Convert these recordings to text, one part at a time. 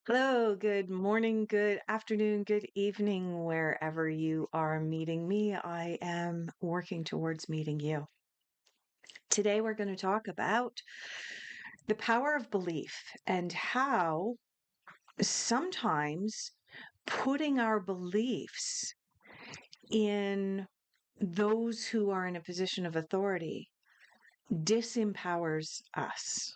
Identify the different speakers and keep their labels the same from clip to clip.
Speaker 1: Hello, good morning, good afternoon, good evening, wherever you are meeting me. I am working towards meeting you. Today, we're going to talk about the power of belief and how sometimes putting our beliefs in those who are in a position of authority disempowers us.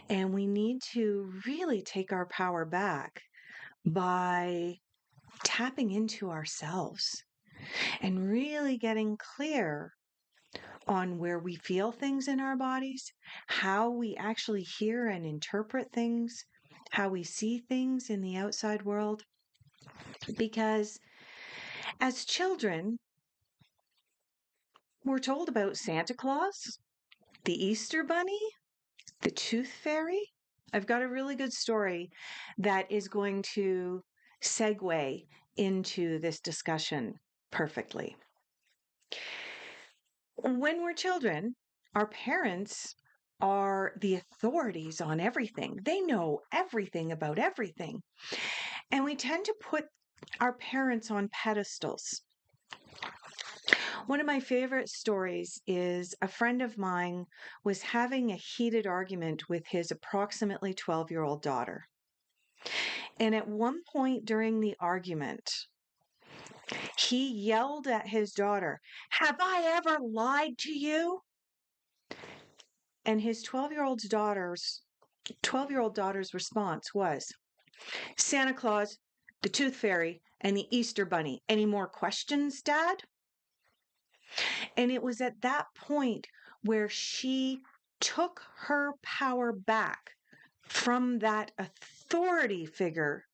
Speaker 1: And we need to really take our power back by tapping into ourselves and really getting clear on where we feel things in our bodies, how we actually hear and interpret things, how we see things in the outside world. Because as children, we're told about Santa Claus, the Easter Bunny, the Tooth Fairy. I've got a really good story that is going to segue into this discussion perfectly. When we're children, our parents are the authorities on everything. They know everything about everything. And we tend to put our parents on pedestals. One of my favorite stories is a friend of mine was having a heated argument with his approximately 12-year-old daughter. And at one point during the argument, he yelled at his daughter, "Have I ever lied to you?" And his 12-year-old daughter's response was, "Santa Claus, the Tooth Fairy, and the Easter Bunny. Any more questions, Dad?" And it was at that point where she took her power back from that authority figure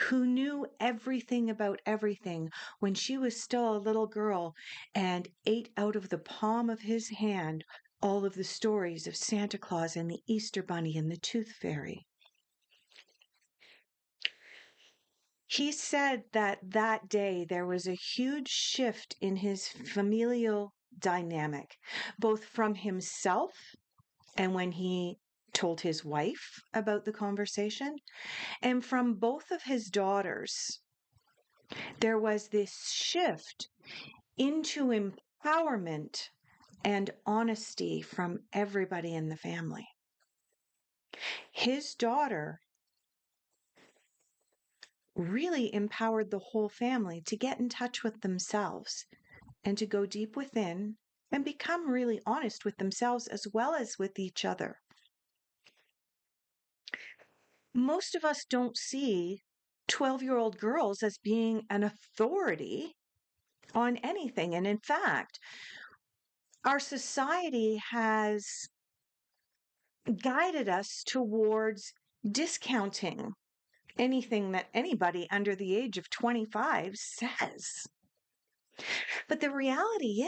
Speaker 1: who knew everything about everything when she was still a little girl and ate out of the palm of his hand all of the stories of Santa Claus and the Easter Bunny and the Tooth Fairy. He said that that day there was a huge shift in his familial dynamic, both from himself and when he told his wife about the conversation, and from both of his daughters. There was this shift into empowerment and honesty from everybody in the family. His daughter really empowered the whole family to get in touch with themselves and to go deep within and become really honest with themselves as well as with each other. Most of us don't see 12-year-old girls as being an authority on anything. And in fact, our society has guided us towards discounting anything that anybody under the age of 25 says. But the reality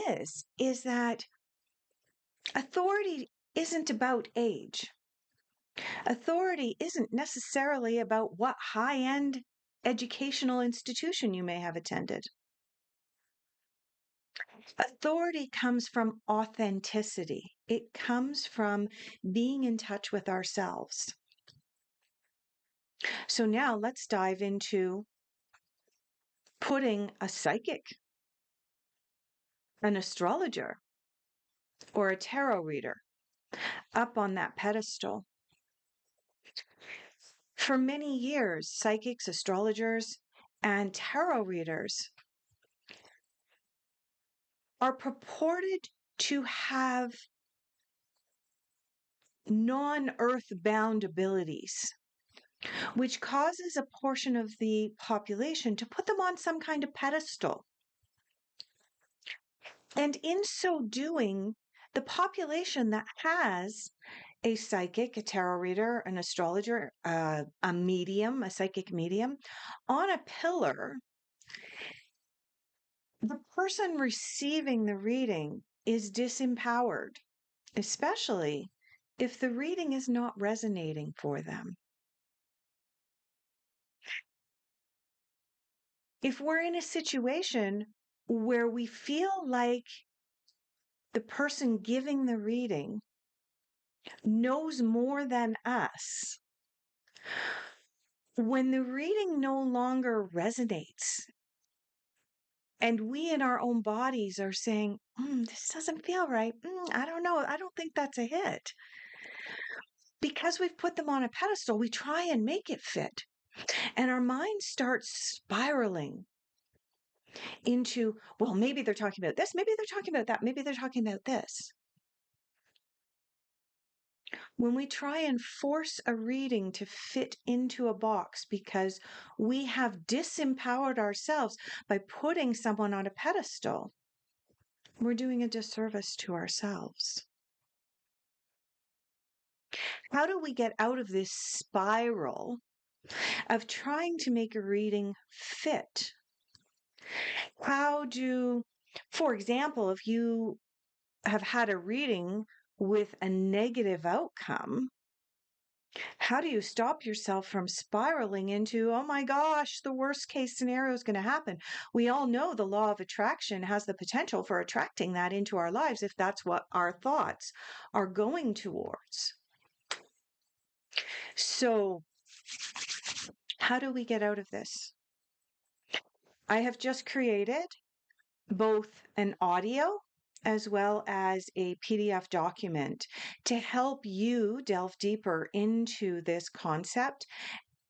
Speaker 1: is that authority isn't about age. Authority isn't necessarily about what high-end educational institution you may have attended. Authority comes from authenticity. It comes from being in touch with ourselves. So now let's dive into putting a psychic, an astrologer, or a tarot reader up on that pedestal. For many years, psychics, astrologers, and tarot readers are purported to have non-earth bound abilities, which causes a portion of the population to put them on some kind of pedestal. And in so doing, the population that has a psychic, a tarot reader, an astrologer, a medium, a psychic medium on a pillar, the person receiving the reading is disempowered, especially if the reading is not resonating for them. If we're in a situation where we feel like the person giving the reading knows more than us, When the reading no longer resonates, and we in our own bodies are saying, this doesn't feel right. I don't know. I don't think that's a hit. Because we've put them on a pedestal, we try and make it fit. And our mind starts spiraling into, well, maybe they're talking about this, maybe they're talking about that, maybe they're talking about this. When we try and force a reading to fit into a box because we have disempowered ourselves by putting someone on a pedestal, we're doing a disservice to ourselves. How do we get out of this spiral of trying to make a reading fit? For example, if you have had a reading with a negative outcome, how do you stop yourself from spiraling into, oh my gosh, the worst case scenario is going to happen? We all know the law of attraction has the potential for attracting that into our lives if that's what our thoughts are going towards. So, how do we get out of this? I have just created both an audio as well as a PDF document to help you delve deeper into this concept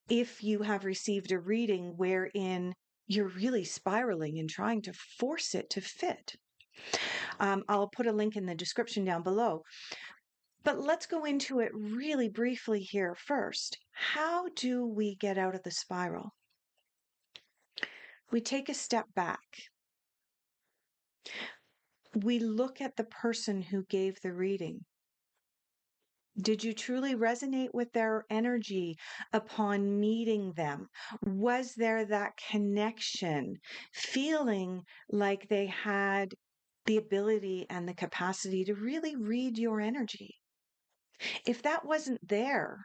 Speaker 1: if you have received a reading wherein you're really spiraling and trying to force it to fit. I'll put a link in the description down below. But let's go into it really briefly here first. How do we get out of the spiral? We take a step back. We look at the person who gave the reading. Did you truly resonate with their energy upon meeting them? Was there that connection, feeling like they had the ability and the capacity to really read your energy? If that wasn't there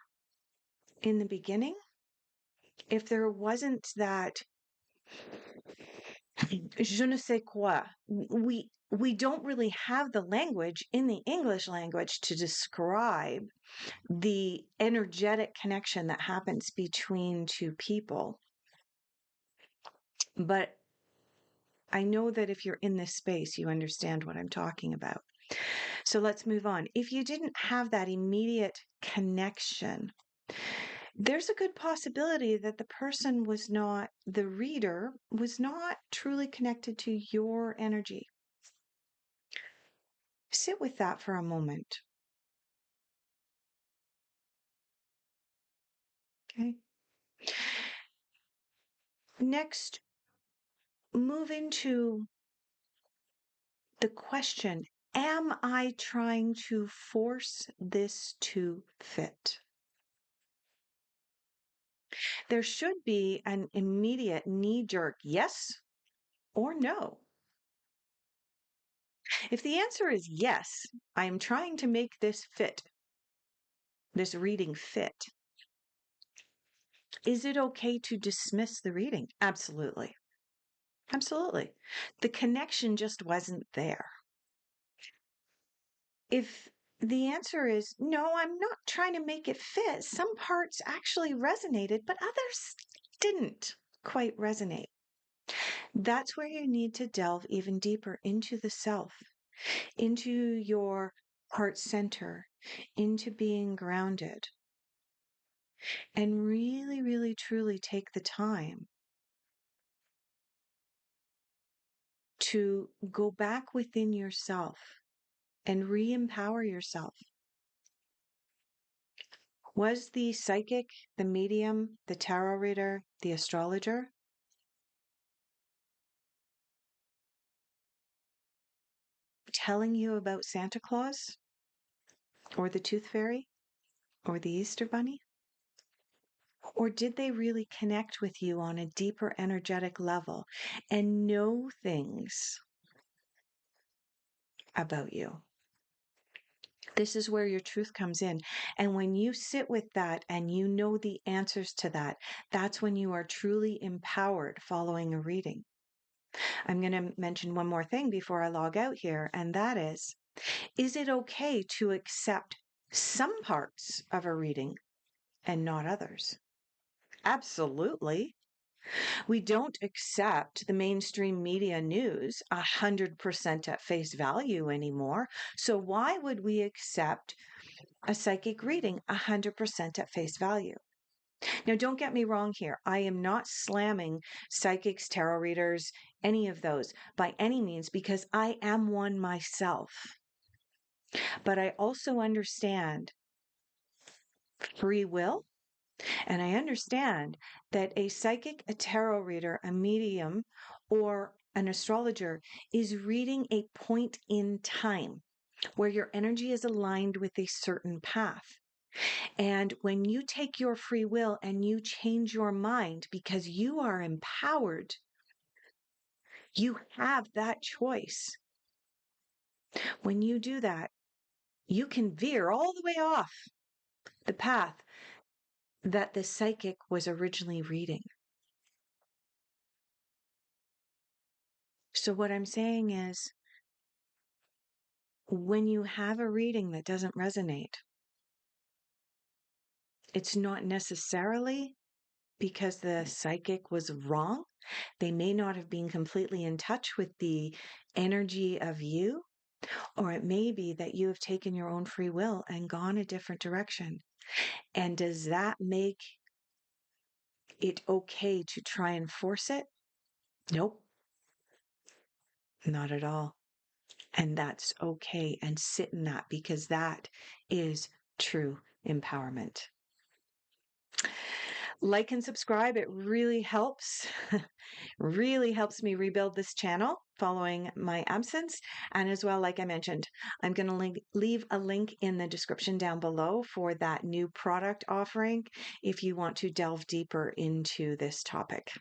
Speaker 1: in the beginning, if there wasn't that je ne sais quoi, we don't really have the language in the English language to describe the energetic connection that happens between two people. But I know that if you're in this space, you understand what I'm talking about. So let's move on. If you didn't have that immediate connection, there's a good possibility that the reader was not truly connected to your energy. Sit with that for a moment. Okay. Next, move into the question, am I trying to force this to fit? There should be an immediate knee-jerk yes or no. If the answer is yes, I am trying to make this fit, this reading fit, is it okay to dismiss the reading? Absolutely. Absolutely. The connection just wasn't there. If the answer is no, I'm not trying to make it fit, some parts actually resonated, but others didn't quite resonate. That's where you need to delve even deeper into the self, into your heart center, into being grounded, and really, really, truly take the time to go back within yourself and re-empower yourself. Was the psychic, the medium, the tarot reader, the astrologer telling you about Santa Claus or the Tooth Fairy or the Easter Bunny? Or did they really connect with you on a deeper energetic level and know things about you? This is where your truth comes in. And when you sit with that and you know the answers to that, that's when you are truly empowered following a reading. I'm going to mention one more thing before I log out here, and that is it okay to accept some parts of a reading and not others? Absolutely. We don't accept the mainstream media news 100% at face value anymore. So why would we accept a psychic reading 100% at face value? Now, don't get me wrong here. I am not slamming psychics, tarot readers, any of those by any means, because I am one myself. But I also understand free will, and I understand that a psychic, a tarot reader, a medium, or an astrologer is reading a point in time where your energy is aligned with a certain path. And when you take your free will and you change your mind because you are empowered, you have that choice. When you do that, you can veer all the way off the path that the psychic was originally reading. So, what I'm saying is, when you have a reading that doesn't resonate, it's not necessarily because the psychic was wrong. They may not have been completely in touch with the energy of you, or it may be that you have taken your own free will and gone a different direction. And does that make it okay to try and force it? Nope, not at all. And that's okay. And sit in that, because that is true empowerment. Like and subscribe. It really helps. Really helps me rebuild this channel following my absence. And as well, like I mentioned, I'm going to leave a link in the description down below for that new product offering if you want to delve deeper into this topic.